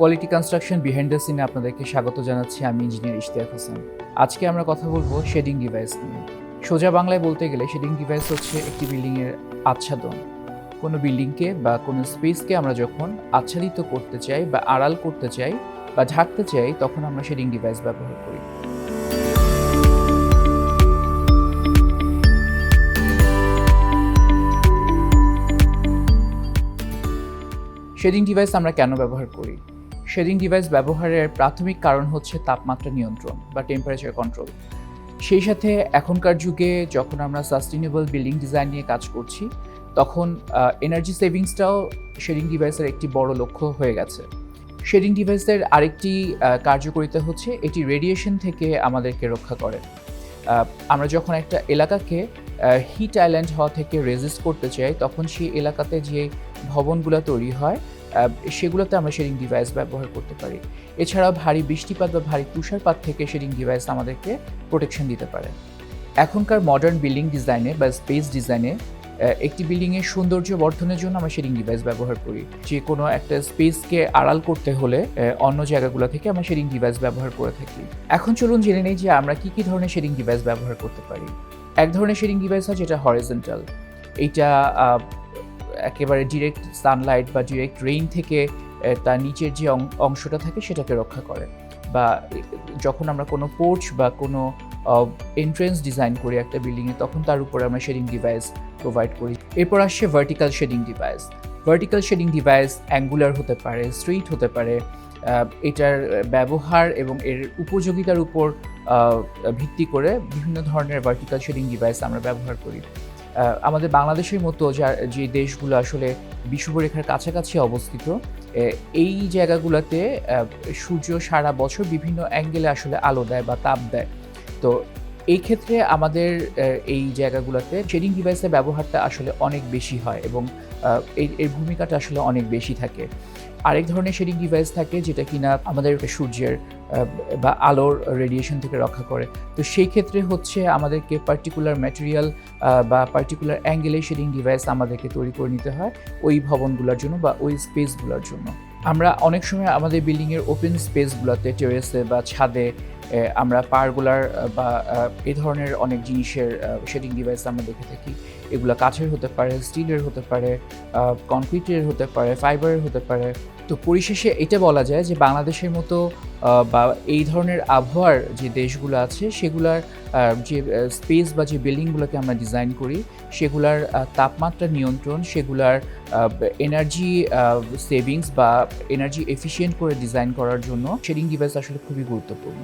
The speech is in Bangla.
কোয়ালিটি কনস্ট্রাকশন বিহাইন্ড দ্য সিনে আপনাদেরকে স্বাগত জানাচ্ছি। আমি ইঞ্জিনিয়ার ইশতিয়াক হোসেন। আজকে আমরা কথা বলবো শেডিং ডিভাইস নিয়ে। সোজা বাংলায় বলতে গেলে শেডিং ডিভাইস হচ্ছে একটি বিল্ডিংয়ের আচ্ছাদন। কোনো বিল্ডিংকে বা কোনো স্পেসকে আমরা যখন আচ্ছাদিত করতে চাই বা আড়াল করতে চাই বা ঢাকতে চাই, তখন আমরা শেডিং ডিভাইস ব্যবহার করি। শেডিং ডিভাইস আমরা কেন ব্যবহার করি? শেডিং ডিভাইস ব্যবহারের প্রাথমিক কারণ হচ্ছে তাপমাত্রা নিয়ন্ত্রণ বা টেম্পারেচার কন্ট্রোল। সেই সাথে এখনকার যুগে যখন আমরা সাস্টেনেবল বিল্ডিং ডিজাইন নিয়ে কাজ করছি, তখন এনার্জি সেভিংসটাও শেডিং ডিভাইসের একটি বড় লক্ষ্য হয়ে গেছে। শেডিং ডিভাইসের আরেকটি কার্যকারিতা হচ্ছে এটি রেডিয়েশন থেকে আমাদেরকে রক্ষা করে। আমরা যখন একটা এলাকাকে হিট আইল্যান্ড হওয়া থেকে রেজিস্ট করতে চাই, তখন সেই এলাকাতে যে ভবনগুলো তৈরি হয় সেগুলোতে আমরা শেডিং ডিভাইস ব্যবহার করতে পারি। এছাড়াও ভারী বৃষ্টিপাত বা ভারী তুষারপাত থেকে শেডিং ডিভাইস আমাদেরকে প্রোটেকশন দিতে পারে। এখনকার মডার্ন বিল্ডিং ডিজাইনে বা স্পেস ডিজাইনে একটি বিল্ডিংয়ের সৌন্দর্য বর্ধনের জন্য আমরা শেডিং ডিভাইস ব্যবহার করি। যে কোনো একটা স্পেসকে আড়াল করতে হলে অন্য জায়গাগুলো থেকে আমরা শেডিং ডিভাইস ব্যবহার করে থাকি। এখন চলুন জেনে নেই যে আমরা কী ধরনের শেডিং ডিভাইস ব্যবহার করতে পারি। এক ধরনের শেডিং ডিভাইস হয় যেটা হরিজন্টাল। এইটা একেবারে ডিরেক্ট সানলাইট বা ডিরেক্ট রেইন থেকে তার নিচের যে অংশটা থাকে সেটাকে রক্ষা করে। বা যখন আমরা কোনো পোর্চ বা কোনো এন্ট্রেন্স ডিজাইন করি একটা বিল্ডিংয়ে, তখন তার উপরে আমরা শেডিং ডিভাইস প্রোভাইড করি। এরপর আসছে vertical shading device. Vertical shading device angular হতে পারে, স্ট্রেইট হতে পারে। এটার ব্যবহার এবং এর উপযোগিতার উপর ভিত্তি করে বিভিন্ন ধরনের ভার্টিক্যাল শেডিং ডিভাইস আমরা ব্যবহার করি। আমাদের বাংলাদেশের মতো যে দেশগুলো আসলে বিষুবরেখার কাছাকাছি অবস্থিত, এই জায়গাগুলোতে সূর্য সারা বছর বিভিন্ন অ্যাঙ্গেলে আসলে আলো দেয় বা তাপ দেয়। তো এই ক্ষেত্রে আমাদের এই জায়গাগুলোতে শেডিং ডিভাইসের ব্যবহারটা আসলে অনেক বেশি হয় এবং এর ভূমিকাটা আসলে অনেক বেশি থাকে। আরেক ধরনের শেডিং ডিভাইস থাকে যেটা কিনা আমাদের সূর্যের বা আলোর রেডিয়েশন থেকে রক্ষা করে। তো সেই ক্ষেত্রে হচ্ছে আমাদেরকে পার্টিকুলার ম্যাটেরিয়াল বা পার্টিকুলার অ্যাঙ্গেলে শেডিং ডিভাইস আমাদেরকে তৈরি করে নিতে হয় ওই ভবনগুলোর জন্য বা ওই স্পেসগুলোর জন্য। আমরা অনেক সময় আমাদের বিল্ডিংয়ের ওপেন স্পেসগুলোতে, টেরেসে বা ছাদে আমরা পারগোলার বা এই ধরনের অনেক জিনিসের শেডিং ডিভাইস আমরা দেখে থাকি। এগুলো কাঠের হতে পারে, স্টিলের হতে পারে, কংক্রিটের হতে পারে, ফাইবারের হতে পারে। তো পরিশেষে এটা বলা যায় যে বাংলাদেশের মতো বা এই ধরনের আবহাওয়ার যে দেশগুলো আছে, সেগুলার যে স্পেস বা যে বিল্ডিংগুলোকে আমরা ডিজাইন করি, সেগুলার তাপমাত্রা নিয়ন্ত্রণ, সেগুলার এনার্জি সেভিংস বা এনার্জি এফিশিয়েন্ট করে ডিজাইন করার জন্য শেডিং ডিভাইস আসলে খুবই গুরুত্বপূর্ণ।